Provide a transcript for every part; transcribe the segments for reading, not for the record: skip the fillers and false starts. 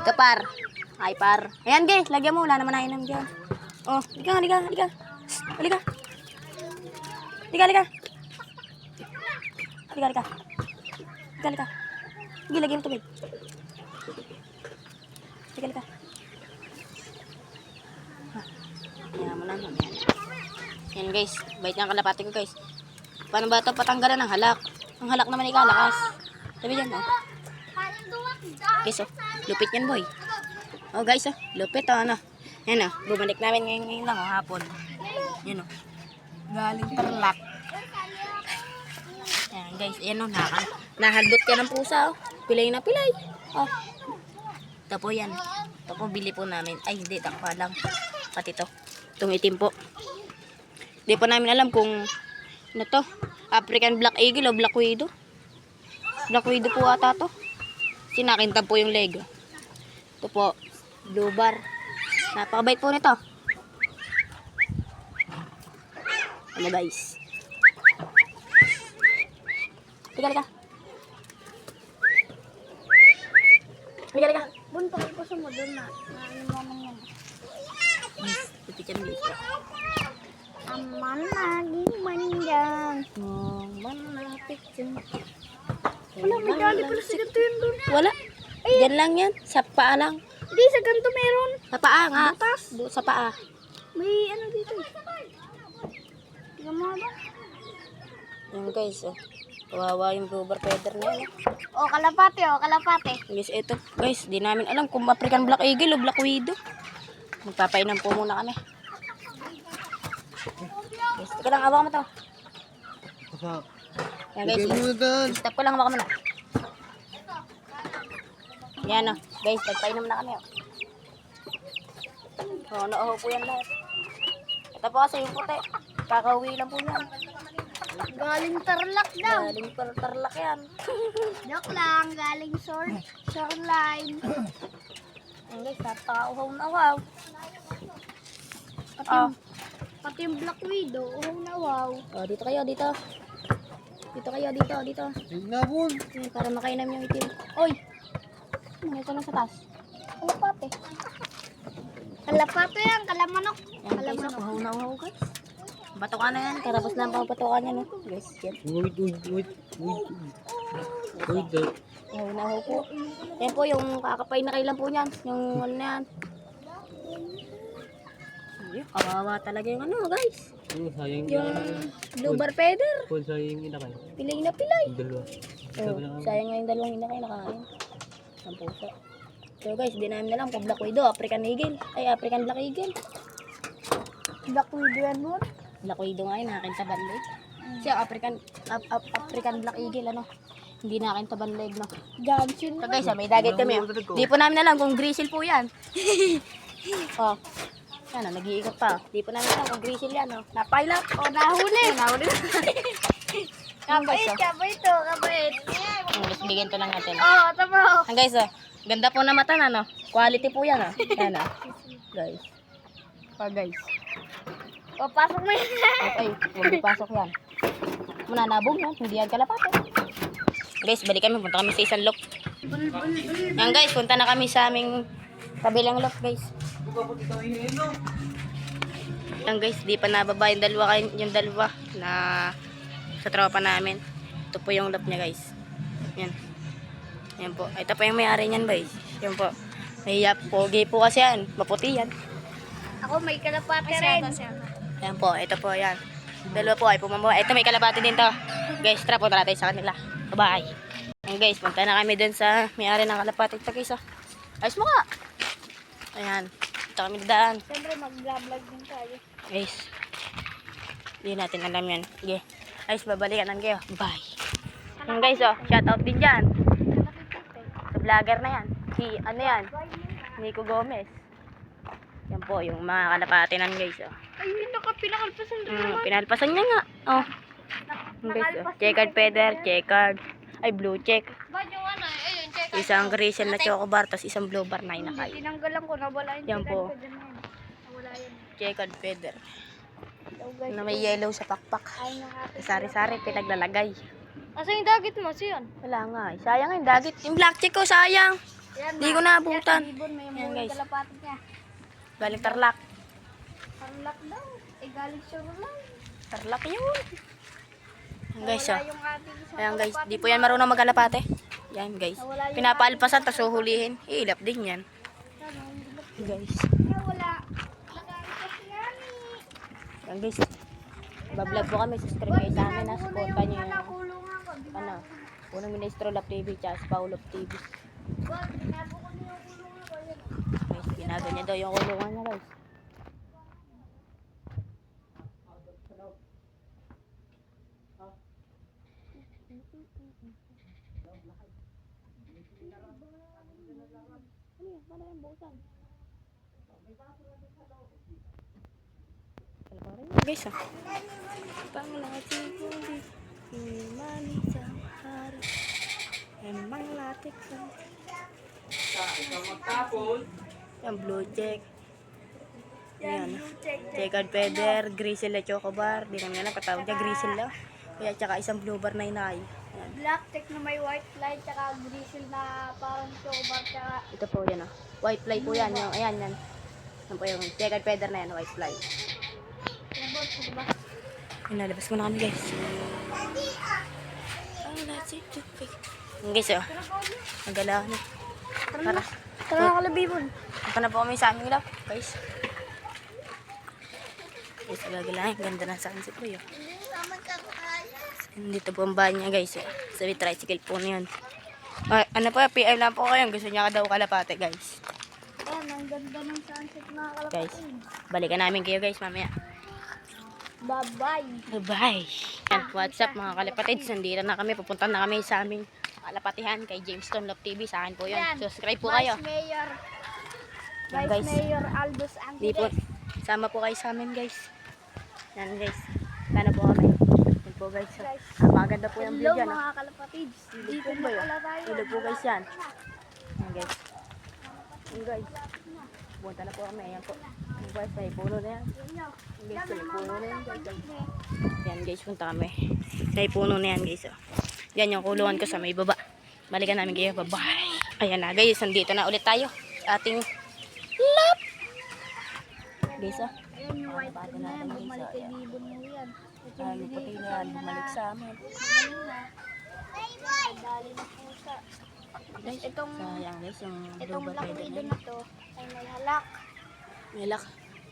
Ito par. Ay par. Ayan guys, lagyan mo. Wala naman nainom dyan. Oh, halika, halika, halika. Halika. Halika, halika. Halika, halika. Halika, halika. Sige, lagyan mo tubig. Halika, halika. Ayan mo na. Yan guys, bait niyang kalapati ko guys. Paano ba ito patanggalan ng halak? Ang halak naman ikalakas. Sabi dyan, oh. Guys, oh. Lupit yan, boy. Oh, guys, oh. Lupit, oh, ano. Yan, oh. Bumalik namin ngayon lang, oh, hapon. Yan, oh. Galing Tarlac. Yan, guys. Yan, oh. Nahalbot ka ng pusa, oh. Pilay na pilay. Oh. Ito po yan. Ito po, bili po namin. Ay, hindi. Takpa lang. Pati ito. Itong itim po. Hindi po namin alam kung ano to. African Black Eagle o Black Widow. Black Widow po ata to. Sinakintab po yung leg. Ito po, blue bar. Napakabait po nito. Ano guys? Liga, liga. Liga, liga. Bun, pakipaso mo doon na. Ano naman yan? Lupit yan dito. Aman naging manjang. Malapit dyan. Wala, may gali pala sa ganito yun doon. Wala. Diyan lang yan. Sa paa lang. Hindi, sa ganito meron. Sa paa nga. Butas. Sa paa. May ano dito. Tingnan mo ba? Yan guys, oh. Kawawa yung blue bar feather na yan. Oh, kalapate, oh, kalapate. Guys, ito. Guys, di namin alam kung African Black Eagle o Black Widow. Magpapainom po muna kami. Guys, teka lang, hawakan mo to. Yan guys, stop ko lang, hawakan mo na. Yan oh. Guys, nagpainom na kami oh. Oh, nauho po yan lahat. Ito po kasi yung puti. Kakauwi lang po yan. Galing Tarlac daw. Galing Tarlac yan. Joke lang, galing shoreline. Yan guys, napaka-uhaw na wow. Pati yung Black Widow, oh na wow. Oh, dito kayo, dito. Dito kayo, dito, dito. Nabon. Yan, para makainam yung itim. Oy! Ito na sa taas. Kalapate. Kalapate yan, kalamanok. Yan guys, oh, uhaw na uhaw guys. Batukan na yan, katapos lang pang batukan yan. Oh. Guys, yan. Wait. Uhaw na uhaw po. Yan po yung kakapay na kailan po yan. Yung ano na yan. Ayun, kawawa talaga yung ano guys. Sayang Yung blue bar feather. Kung sayang ina kayo. Pilay na pilay. Dalawa. Oh, sayang nga yung dalawang ina kayo nakain. Ang pusa. So guys, di namin alam kung Black Widow, African Eagle. Ay, African Black Eagle. Black Widow yan mo. Black Widow nga yun, nakakin sa banleg. Siya, African Black Eagle, ano. Hindi nakakin sa banleg, no. Johnson. So guys, may dagat kami. Oh. Di po namin alam kung grizzle po yan. Oh. Yan, nag-iikot pa. Di po namin alam kung grizzle yan, oh. Napilot. Oh, nahuli. Nahuli. Kabait, kabait to, kabait. Guys, bigyan to lang natin. Oh, tama. Guys, oh. Ganda po na mata na, no. Quality po yan, oh. Yan, oh. Guys. Pa, guys. Papasok mo yan. Okay, huwag ipasok yan. Muna nabog yan, hindi yan kalapate. Guys, balik kami, punta kami sa isang lock. Yan guys, punta na kami sa aming kabilang lock guys. Yan guys, di pa nababa yung dalawa na sa tropa namin. Ito po yung lock niya guys. Yan. Yan po. Ito po yung may-ari niyan guys. Yan po. May pogi po kasi yan. Maputi yan. Ako may kalapate rin. Ayan po, ito po, yan. Dalawa po ay pumamawa. Ito may kalabati din to. Guys, tara punta natin sa kanila. Bye-bye. Ayan guys, punta na kami dun sa may-ari ng kalapati. Ito guys, oh. Ayos mo ka. Ayan. Ito kami dadaan. Siyempre mag-vlog din tayo. Guys. Hindi natin alam yan. Sige. Ayos, babalikan lang kayo. Bye. Ayan guys, oh. Shoutout din dyan. Sa vlogger na yan. Si, ano yan? Nico Gomez. Yan po, yung mga kalapatinan guys, oh. Ay, pinalpasan din naman. Pinalpasan niya nga. Oh. Guys, oh. Checkered feather, checkered. Ay, blue check. Ba't yung ano, ayun, check. Isang grizzle na choco bar, tapos isang blue bar na inakay. Tinanggalan ko, nawala yung Yan check po. ko dyan na yun. Nawala yun. Checkered feather. So, guys, Na may yellow sa pakpak. ay nang ating. Sari-sari, pinaglalagay. Asa yung dagit mo, siyon? Wala nga eh. Sayang yung dagit. Yung black check ko, sayang. Yan, Di ko naabutan. Yan, ibon, may Yan, mga guys. kalapati niya. Galing Tarlac. Tarlac daw. Galing Surulan. Tarlac yun. Yan guys, oh. Nawala yung ating isang Ayan guys, kalapati di po yan marunong mag-alapate. Yan guys. Nawala yung Pinapaalpasan, tas huhulihin. Ilap din yan. Ano, Guys. nawala. Nag-aalipas yan eh. Yan guys. Bablog po kami. Subscribe kayo sa amin. Supporta nyo yung Kulungan ko. ano. Unang Ministro Love TV tsaka sa Paulop TV. God, binago ko na yung kulungan ko. Yan. Guys, ginago niya daw yung kulungan niya guys. Guys, ah. Panglati ko di himani sa hari. Emang latik sa. Yung blue check. Yan. Checkered feather, grizzle at chocobar. Di naman yan, patawag niya grizzle lang. Kaya tsaka isang blue bar na inay. Yan. Black tech na may white light, tsaka grizzle na parang chocobar, tsaka Ito po yan, oh. White fly po yan. Yung, ayan, yan. Yan po yung checkered feather na yan, white fly. labot, diba? Inalabas ko na kami guys. Yung guys, oh. Nagala na. Para. Tara kalabibon. Punta na po kami sa aming lap, guys. Guys, gagalahin. Ganda na sa akin si Kuya. Dito po ang bahay niya, guys. Sabi, tricycle po na yun. Ay, ano po, PM lang po kayo. Gusto niya daw kalapate, guys. Ayan, ang ganda ng sunset na Guys, kalapati. balikan namin kayo, guys, mamaya. Bye-bye. Bye-bye. Yan, what's up, mga kalapatids. Nandito na kami. Pupunta na kami sa aming kalapatihan kay Jamestown Love TV. Sa akin po yun. Yan. Subscribe po kayo. Vice Mayor. Yan, Vice guys. Mayor Aldous Di po. Angeles. Sama po kayo sa amin, guys. Yan, guys. Sana po kami. Yan po, guys. Napaganda po yung Hello video, no? mga kalapatids. Dito po ba na yun? pala tayo. Ilog po, guys, yan. Yan, guys. Yan, guys. Punta na po kami. Ayan po. Yan, guys. May puno na yan. Yan, guys. May puno na yan, guys. Yan, guys. Punta kami. May puno na yan, guys. Oh. Yan yung kulungan ko sa may baba. Balikan namin kayo. Bye-bye. Ayan na, guys. Nandito na ulit tayo. Sa ating lap. Guys, oh. Ayan yung white Bata na yan. natin, guys. Bumalik kay Ayan. Bibon mo yan. Ito Ay, yung puti bigay na ko yan. sa Bumalik sa amin. Magaling na. Dali na pusa. Guys, Itong sayang, guys. Yung Itong blue bar black pwede widow na. na to ay may halak. May lock.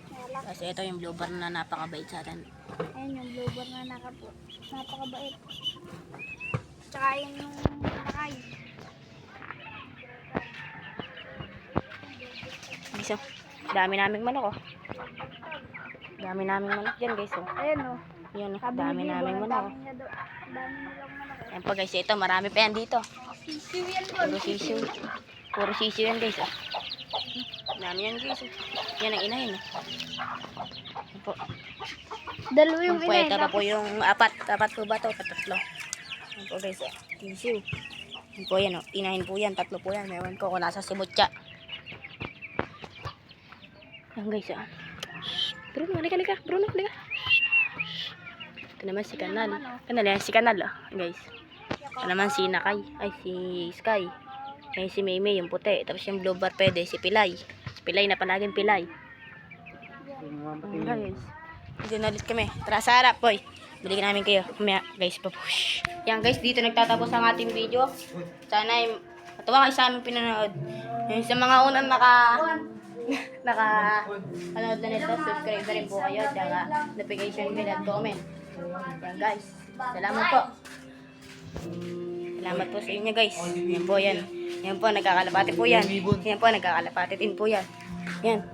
May halak. Kasi ito yung blue bar na napakabait sa atin. Ayan yung blue bar na napakabait. Tsaka yun yung nakay. Guys, oh. Dami naming manok, oh. Dami naming manok dyan, guys, oh. Ayan o. Yan, oh. Sabi Dami ni Bibo, naming ang manok, oh. dami nilang manok. Yan po, guys. Ito, marami pa yan dito. Sisiw yan Puro doon. sisiw. Puro sisiw yan, guys, oh. Dami yan, guys, oh. Yan ang inahin, oh. Yan po. Dalawa yung Yung po, ina. ito pa po yung apat. Apat po ba ito? Tatlo. Yan po, guys, oh. Sisiw. Yan po yan, oh. Inahin po yan. Tatlo po yan. Meron ko kung nasa simutya. Yan, guys, oh. Bruno, halika. Bruno, halika. Ito naman si Kanal. Kanal yan, si Kanal, oh. Guys. Ito naman si Nakay. Ay, si Sky. Ay, si Maymay, yung puti. Tapos yung blue bar pwede, si Pilay. Si Pilay na palaging Pilay. Guys. Dito na ulit kami. Tara sa harap, boy. Balikan namin kayo. Kumaya, guys, papush. Yan, guys, dito nagtatapos ang ating video. Sana ay matuwa kayo sa aming pinanood. Yung sa mga unang panood na nito, subscribe na rin po kayo. Tsaka notification bell at comment. Yan, guys. Salamat po. Salamat po sa inyo, guys. Yan po, yan. Yan po, nagkakalapati po yan. Yan po, nagkakalapati din po yan. Yan.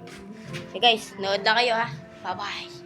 Okay, guys, nood na kayo, ha. Bye-bye.